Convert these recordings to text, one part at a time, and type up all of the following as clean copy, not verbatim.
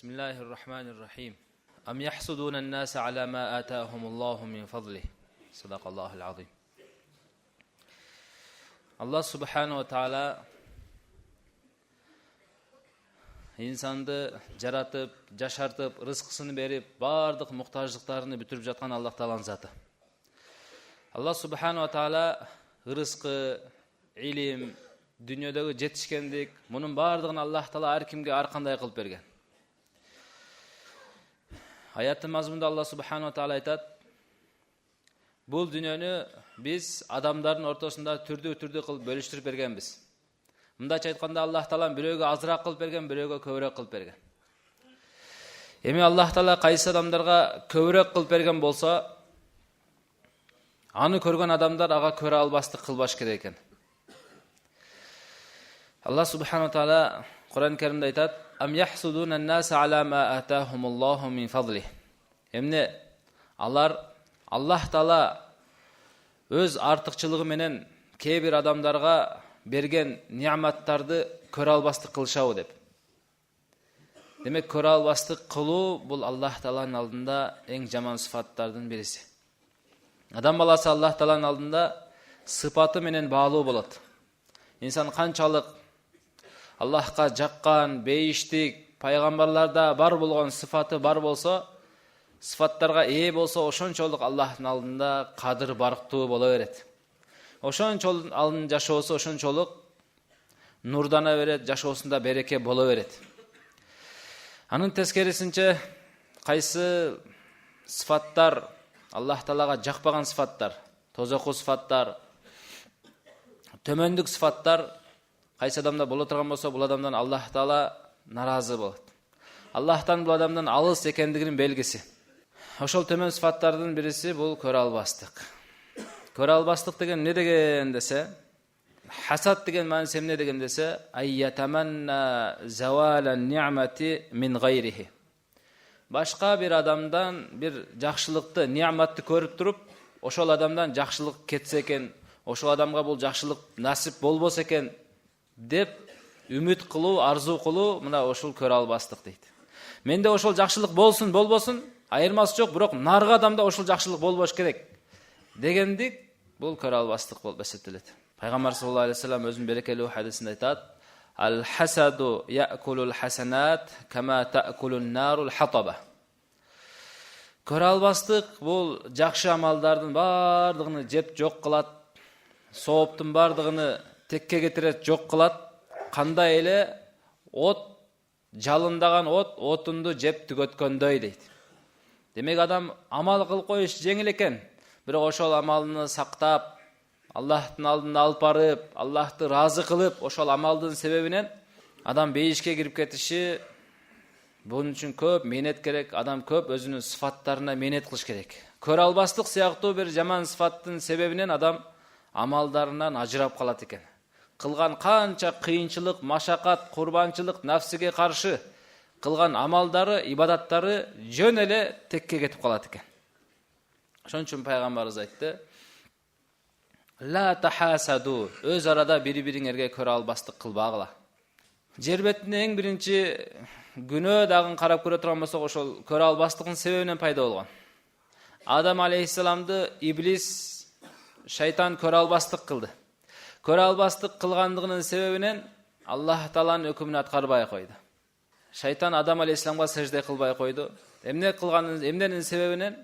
بسم الله الرحمن الرحيم أم يحسدون الناس على ما آتاهم الله من فضله صدق الله العظيم. Allah subhanahu wa ta'ala insandı jaratıp, jaşartıp, rızkısını berip, bardıq muhtajlıklarını bütürüp жатқан Allah Ta'alanın zatı. Allah subhanahu wa ta'ala rızkı, ilim, dünyadagi жетишкендик, bunun bardığını Allah Ta'ala her kimge arkanday kılıp bergen. Hayatın mazmunda Allah subhanahu wa ta'ala aytat, бұл dünyаны biz adamların ortasında türdü kılıp bölüştürüp bergenbiz. Mındaç aytkanda Allah Ta'ala biröөгө azыраак kılıp bergen, biröөгө көбүрөөк kılıp bergen. Эми Allah Ta'ala кайсы адамдарга көбүрөөк kılıp bergen bolsa, аны көргөн адамдар ага көрө албастык кылбаш керек экен. Allah subhanahu wa ta'ala Kur'an-ı Kerim'de aytat, "Am yahsuduna an-nasa ala ma atahumullahu min fadlih." Emne Allah Ta'ala öz artıkçılığı menen kebir adamlarga bergen ni'mattарды көрө албастык кылышабы деп. Demek көрө албастыk кылуу бул Allah Ta'ala'nın алдында эң жаман sıfattардын birisi. Адам баласы Allah Ta'ala'nın алдында sıfatı menen bağlı болот. İnsan kançalık Allah'a жаққан, бейіштік, пайғамбарларда бар болған sıfatı бар болса, sıfatlarga ие болса, ошончолук Аллахтын алдында кадыр барктуу боло берет. Ошончолук алдын жашоосу ошончолук нурдана берет, жашоосунда береке боло берет. Анын тескерисинче кайсы sıfattар Аллах Таалага жакпаган sıfattар, тозокуу sıfattар, төмөндүк sıfattар кайсы адамда боло турган болсо, бул адамдан Аллах Таала наразы болот. Аллахтан бул адамдан алыс экендигинин белгиси. Ошол төмөн sıfattардын бириси бул көрө албастык. Көрө албастык деген эмне деген десе, хасад деген мааниси эмне деген десе, айятаманна завала ни'мати мин гайрихи. Башка бир адамдан бир жакшылыкты, ни'матты көрүп туруп, ошол адамдан жакшылык кетсе экен, ошол адамга бул жакшылык насип болбосо экен деп үмүт кылуу, арзуу кылуу, мына ошол көрө албастык дейт. Менде ошол жакшылык болсун, болбосун, айырмасы жок, бирок наргы адамда ошол жакшылык болбош керек дегендик бул көрө албастык болуп эсептелет. Пайгамбар саллаллаху алейхи ва саллям өзүнүн берекелүү хадисинде айтат: "Ал-хасаду я'кулул хасанат кама та'кулун нарул хатаба." Көрө албастык бул жакшы амалдардын бардыгын жеп жок кылат, сооптун бардыгын текке кетирет, жок кылат. Кандай эле от, жалындаган отунду жеп түгөткөндөй дейт. Демек адам амал кылып коюш жеңил экен, бирок ошол амалын сактап, Аллахтын алдына алып барып, Аллахты разы кылып, ошол амалдын себебинен адам бейишке кирип кетиши, бунун үчүн көп мээнет керек, адам көп өзүнүн сыфаттарына мээнет кылыш керек. Көрө албастык сыяктуу бир жаман сыфаттын себебинен адам амалдарынан ажырап калат экен. Кылган канча кыйынчылык, машакат, курбанчылык, нафсиге каршы кылган амалдары, ибадаттары жөн эле текке кетип калат экен. Ошон үчүн пайгамбарыбыз айтты: "Ла тахасаду", өз арада бири-бириңерге көрө албастык кылбагыла. Жер бетинде эң биринчи күнөө дагын карап көрө турган болсок, ошол көрө албастыктын себебинен пайда болгон. Адам алейхиссаламды иблис, шайтан көрө албастык кылды. Көрө албастык кылгандыгынын себебинен Аллах Тааланын өкүмүн аткарбай койду. Шайтан Адам алейхиссаламга сажда кылбай койду. Эмне кылганын, эмненин себебинен?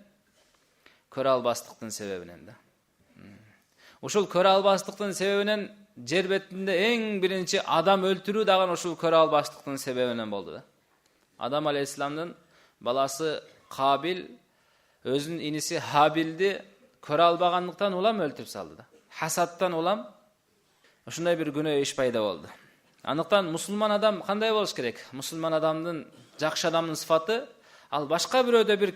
Көрө албастыктын себебинен да. Ушул көрө албастыктын себебинен жер бетинде эң биринчи адам өлтүрүү дагы ушул көрө албастыктын себебинен болду да. Адам алейхиссаламдын баласы Кабил өзүнүн иниси Хабилди көрө албагандыктан улам өлтүрүп салды да. Хасаттан улам ушундай бир күнөө иш пайда болду. Андыктан мусулман адам кандай болуш керек? Мусулман адамдын, жакшы адамдын сыфаты, ал башка бирөөдө бир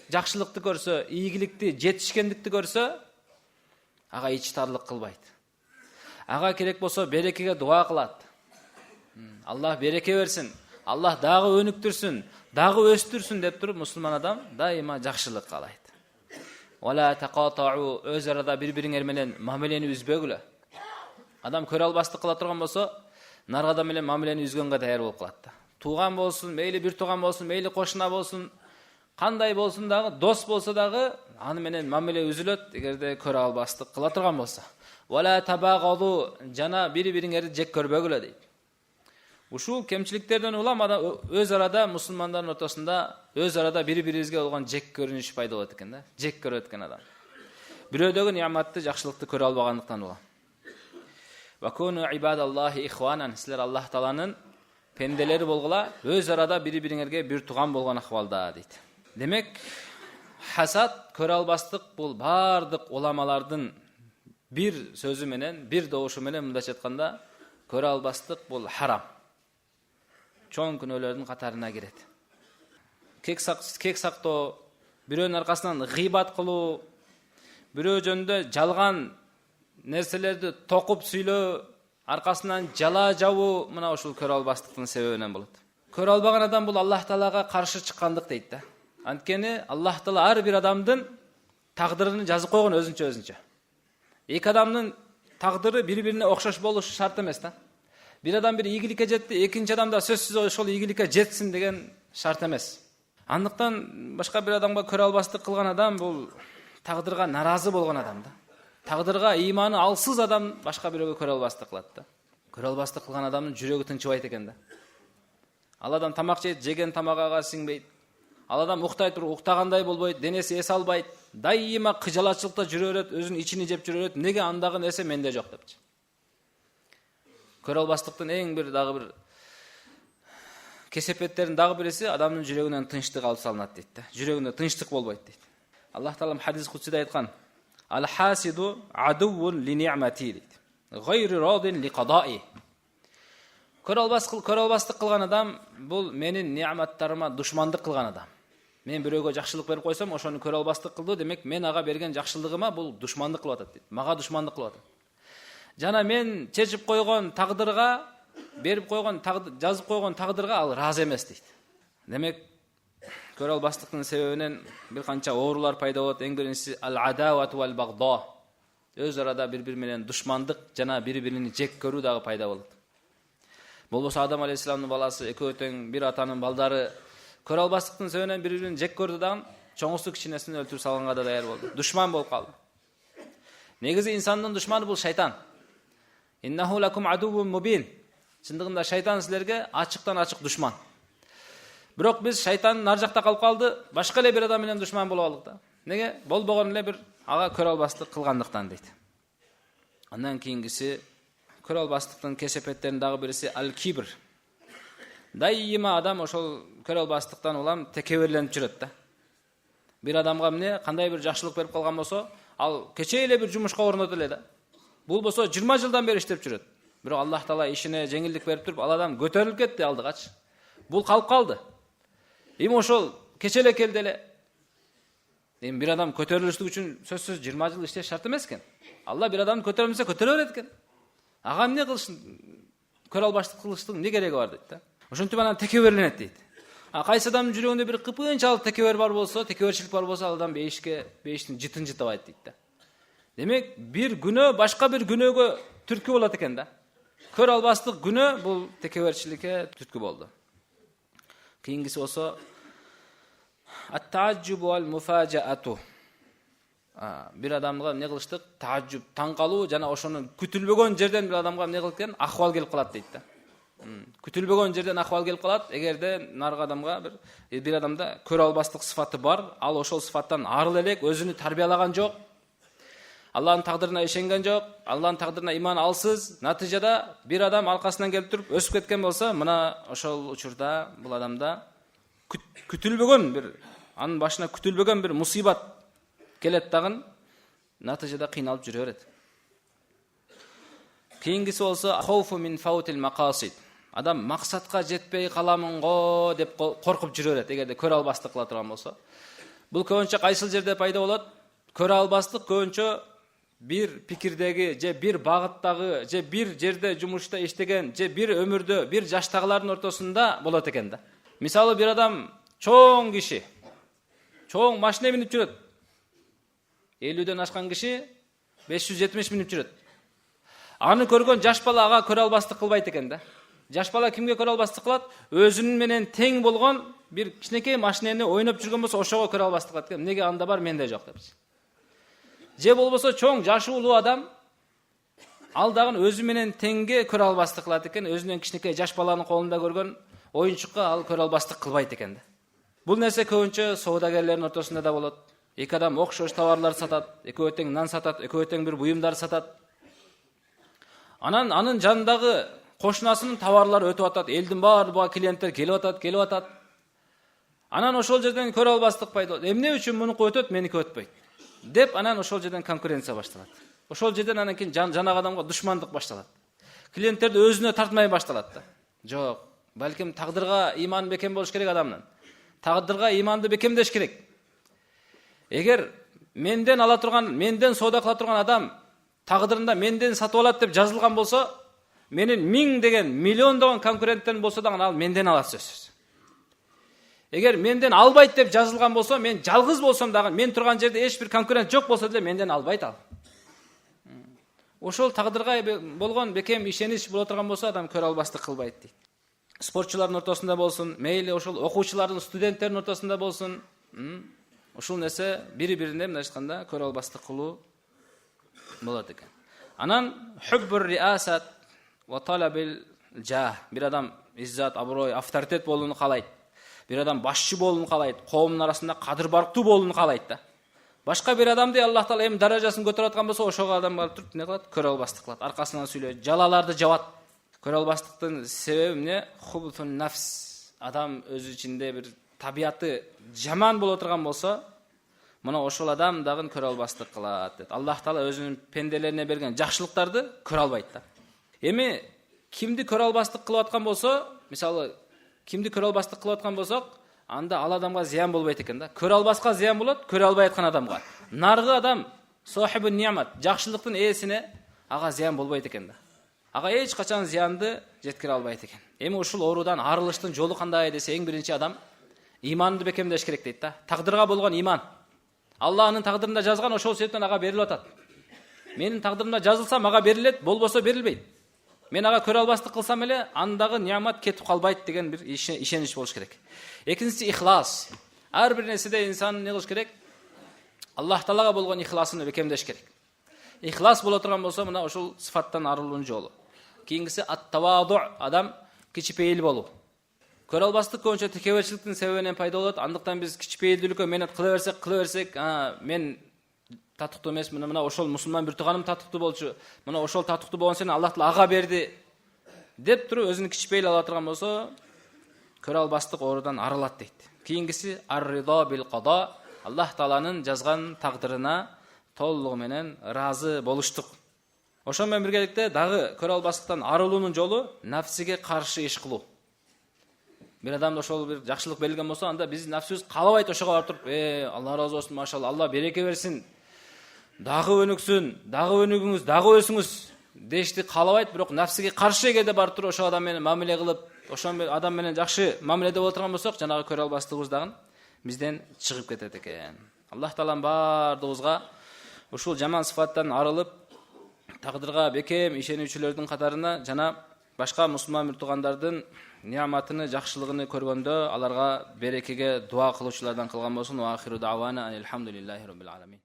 жакшылыкты көрсө, ийгиликти, жетишкендикти көрсө, ага ичтарлык кылбайт. Ага керек болсо берекеге дуа кылат. Аллах береке берсин, Аллах дагы өнүктүрсүн, дагы өстүрсүн деп туруп, мусулман адам дайыма жакшылык каалайт. Вала тaqata'u, өз арада бири-бириңер менен мамилени үзбөгүлө. Адам көрө албастык кыла турган болсо, наргы адам менен мамилени үзгөнгө даяр болуп калат да. тууган болсун, мейли бир тууган болсун, мейли кошуна болсун, кандай болсун дагы, дос болсо дагы аны менен мамиле үзүлөт эгерде көрө албастык кыла турган болсо. Вала табагаду, жана бири-бириңерди жек көрбөгүлө дейт. Ушул кемчиликтерден улам өз арада мусулмандардын ортосунда өз арада бири-бирибизге болгон жек көрүнүш пайда болот экен да. Жек көрөт экен адам. Бирөөдөгү ниаматты, жакшылыкты көрө албагандыктан улам. Ва куну ибадаллахи ихванан, силер Аллах Тааланын пенделери болгула, өз арада бири-бириңерге бир тууган болгон акыбалда дейт. Демек, хасад, көрө албастык бул бардык уламалардын бир сөзү менен, бир добушу менен мындайча айтканда, көрө албастык бул харам. Чоң күнөөлөрдүн катарына кирет. Кек сактоо, бирөөнүн аркасынан гыйбат кылуу, бирөө жөнүндө жалган нерселерди токуп сүйлөө, аркасынан жала жабуу, мына ушул көрө албастыктын себебинен болот. Көрө албаган адам бул Аллах Таалага каршы чыккандык дейт да. Анткени Аллах Таала ар бир адамдын тагдырын жазып койгон өзүнчө. Эки адамдын тагдыры бири-бирине окшош болушу шарт эмес да. Бир адам бир ийгиликке жетти, экинчи адам да сөзсүз ошол ийгиликке жетсин деген шарт эмес. Андыктан башка бир адамга көрө албастык кылган адам бул тагдырга наразы болгон адам да. Тагдырга ыйманы алсыз адам башка бирөөгө көрө албастык кылат да. Көрө албастык кылган адамдын жүрөгү тынчыбайт экен да. Ал адам тамак жейт, жеген тамагага сиңбейт. Ал адам уктай туруп уктагандай болбойт, денеси эс албайт, дайыма кыжалачылыкта жүрө берет, өзүнүн ичини жеп жүрө берет. Неге андагы нерсе менде жок депчи. Көрө албастыктын эң бир дагы бир кесепеттерин дагы бириси адамдын жүрөгүнөн тынчтык алып салынат дейт да. Жүрөгүндө тынчтык болбойт дейт. Аллах Таала хадис кудсиде айткан: "Ал-хасиду адувун ли ни'мати" дейт. "Гайри радин ли qaда'i". Көрө албастык кылган адам бул менин ни'маттарыма душмандык кылган адам. Мен бирөөгө жакшылык берип койсом, ошону көрө албастык кылды, демек мен ага берген жакшылыгыма бул душмандык кылып атат дейт. Мага душмандык кылып атат. Жана мен чечип койгон тагдырга, берип койгон жазып койгон тагдырга ал ыраазы эмес дейт. Демек, көрө албастыктын себебинен бир канча оорулар пайда болот. Эң биринчиси ал-адавату вал-багдо. Өз арада бири-бири менен душмандык жана бири-бирини жек көрүү дагы пайда болот. Болбосо Адам алейхиссаламдын баласы, экөө тең бир атанын балдары көрө албастыктын себебинен бири-бирин жек көрдү дагы, чоңусу кичинесин өлтүрүп салганга да даяр болду. Душман болуп калды. Негизи инсандын душманы бул шайтан. Иннаху лакум адуввун мубин. Чындыгында шайтан силерге ачыктан ачык душман. Бирок биз шайтандын ар жакта калып калды, башка эле бир адам менен душман болуп алдык да. Неге? Болбогон эле бир ага көрө албастык кылгандыктан дейт. Андан кийингиси көрө албастыктын кесепеттеринин дагы бириси ал-кибр. Дайыма адам ошол көрө албастыктан улам текеберленип жүрөт да. Бир адамга эмне кандай бир жакшылык берип калган болсо, ал кече эле бир жумушка орнот эле да. Бул болсо 20 жылдан бери иштеп жүрөт. Бирок Аллах Таала ишине жеңилдик берип туруп, ал адам көтөрүлүп кетти алдыгачы. Бул калып калды. Эми ошол кече эле келди эле. Эми бир адам көтөрүлүштүк үчүн сөзсүз 20 жыл иштеш шарт эмес экен. Алла бир адамды көтөрмөсө көтөрө берет экен. Ага эмне кылышын? Көрө албастык кылыштын эмне кереги бар дейт да. Ошентип анан текеберленет дейт. Кайсы адамдын жүрөгүндө бир кыпынчалык текебер бар болсо, текеберчилик бар болсо, ал адам бейиштин жытын жытабайт дейт да. Демек, бир күнөө башка бир күнөөгө түрткү болот экен да. Көрө албастык күнөө бул текеберчиликке түрткү болду. Кийингиси болсо ат-таажжуб вал муфажаату. Бир адамга эмне кылыштык? Таажжуб, таң калуу жана ошону күтүлбөгөн жерден бир адамга эмне кылып экен? Акыбал келип калат дейт да. Күтүлбөгөн жерден акыбал келип калат. Эгерде наркы адамга бир адамда көрө албастык сыфаты бар, ал ошол сыфаттан арыл элек, өзүнү тарбиялаган жок. Аллахтын тагдырына ишенген жок, Аллахтын тагдырына иман алсыз, натыйжада бир адам алкасынан келип туруп өсүп кеткен болсо, мына ошол учурда бул адамда күтүлбөгөн бир, анын башына күтүлбөгөн бир мусибат келет дагы, натыйжада кыйналып жүрө берет. Кийингиси болсо хауфу мин фаутил мақасид. Адам максатка жетпей каламын го деп коркуп жүрө берет, эгерде көрө албастык кыла турган болсо. Бул көбүнчө кайсыл жерде пайда болот? Көрө албастык көбүнчө бир пикирдеги, же бир багыттагы, же бир жерде жумушта иштеген, же бир өмүрдө, бир жаштагылардын ортосунда болот экен да. Мисалы бир адам чоң киши, чоң машина минип жүрөт. 50ден ашкан киши 570 минип жүрөт. Аны көргөн жаш бала ага көрө албастык кылбайт экен да. Жаш бала кимге көрө албастык кылат? Өзүнүн менен тең болгон бир кичинекей машинени ойноп жүргөн болсо, ошого көрө албастык кылат. Эмнеге анда бар, менде жок деп. Же болбосо чоң жашы улуу адам ал дагы өзү менен теңге көрө албастык кылат экен, өзүнөн кичинекей жаш баланын колунда көргөн оюнчукка ал көрө албастык кылбайт экен да. Бул нерсе көбүнчө соодагерлердин ортосунда да болот. Эки адам окшош товарлар сатат, экөө тең нан сатат, экөө тең бир буюмдар сатат. Анын жанындагы кошунасынын товарлары өтүп атат, элдин баары клиенттер келип атат. Анан ошол жерден көрө албастык пайда болот. Эмне үчүн мунуку өтөт, меники өтпөйт деп анан ошол жерден конкуренция башталат. Ошол жерден анан кийин жанагы адамга душмандык башталат. Клиенттерди өзүнө тартмай башталат да. Жок, балким тагдырга иман бекем болуш керек адамдын. Тагдырга иманды бекемдеш керек. Эгер менден ала турган, менден соода кыла турган адам тагдырында менден сатып алат деп жазылган болсо, менин 1000 деген миллиондогон конкуренттерим болсо дагы ал менден алат сөзсүз. Эгер менден албайт деп жазылган болсо, мен жалгыз болсом дагы, мен турган жерде эч бир конкурент жок болсо деле менден албайт ал. Ошол тагдырга болгон бекем ишенич боло турган болсо, адам көрө албастык кылбайт дейт. Спортчулардын ортосунда болсун, мейли ошол окуучулардын, студенттердин ортосунда болсун, ушул нерсе бири-бирине мындай айтканда көрө албастык кылуу болот экен. Анан хуббур риасат ва талабил жах. Бир адам иззат, аброй, авторитет болууну каалайт. Бир адам башчы болууну каалайт, коомдун арасында кадыр барктуу болууну каалайт да. Башка бир адамды Аллах Таала эми даражасын көтөрүп аткан болсо, ошого адам барып туруп эмне кылат? Көрө албастык кылат. Аркасынан сүйлөйт, жалаларды жабат. Көрө албастыктын себеби эмне? Хубутун нафс. Адам өзү ичинде бир табияты жаман боло турган болсо, мына ошол адам дагы көрө албастык кылат дейт. Аллах Таала өзүнүн пенделерине берген жакшылыктарды көрө албайт да. Эми кимди көрө албастык кылып аткан болсо, мисалы кимди көрө албастык кылып аткан болсок, анда ал адамга зыян болбойт экен да. Көрө албаска зыян болот, көрө албай аткан адамга. Наргы адам, сохибун ниямат, жакшылыктын ээсине ага зыян болбойт экен да. Ага эч качан зыянды жеткире албайт экен. Эми ушул оорудан арылыштын жолу кандай десе, эң биринчи адам иманды бекемдеш керек дейт да. Тагдырга болгон иман. Аллахнын тагдырында жазган, ошол себептен ага берилип атат. Менин тагдырымда жазылса мага берилет, болбосо берилбейт. Мен ага көрө албастык кылсам эле, андагы ниямат кетип калбайт деген бир ишенич болуш керек. Экинчиси ихлас. Ар бир нерседе инсан не кылыш керек? Аллах Таалага болгон ихласын бекемдеш керек. Ихлас боло турган болсо, мына ушул сыфаттан арылуунун жолу. Кийинкиси ат-таваду, адам кичипейил болуу. Көрө албастык көбүнчө текеберчиликтин себебинен пайда болот. Андыктан биз кичипейилдүүлүккө менет кыла берсек, мен татыктуу эмес, мына ошол мусулман бир тууганым татыктуу болчу, мына ошол татыктуу болгон сени Аллах Таала ага берди деп туруп өзүн кичипейил ала турган болсо, көрө албастык оорудан арылат дейт. Кийинкиси ар-ридо бил када, Аллах Тааланын жазган тагдырына толугу менен ыраазы болуштук. Ошол менен биргеликте дагы көрө албастыктан арылуунун жолу нафсиге каршы иш кылуу. Бир адамда ошол бир жакшылык берилген болсо, анда биз нафсыбыз каалабайт ошого барып туруп, Алла ыраазы болсун, машалла, Алла береке берсин, дагы өнүксүн, дагы өнүгүңүз, дагы өсүңүз дешти каалабайт, бирок нафсиге каршы эгерде барып туруп ошол адам менен мамиле кылып, ошол адам менен жакшы мамиледе боло турган болсок, жанагы көрө албастыгыбыз дагы бизден чыгып кетет экен. Аллах Таалам баардыгыбызга ушул жаман сыфаттан арылып, тагдырга бекем ишенүүчүлөрдүн катарына жана башка мусулман бир туугандардын нияматыны, жакшылыгын көргөндө аларга берекеге дуа кылуучулардан кылган болсун. Ва ахиру дa'wana алхамдулиллахи rabbil alamin.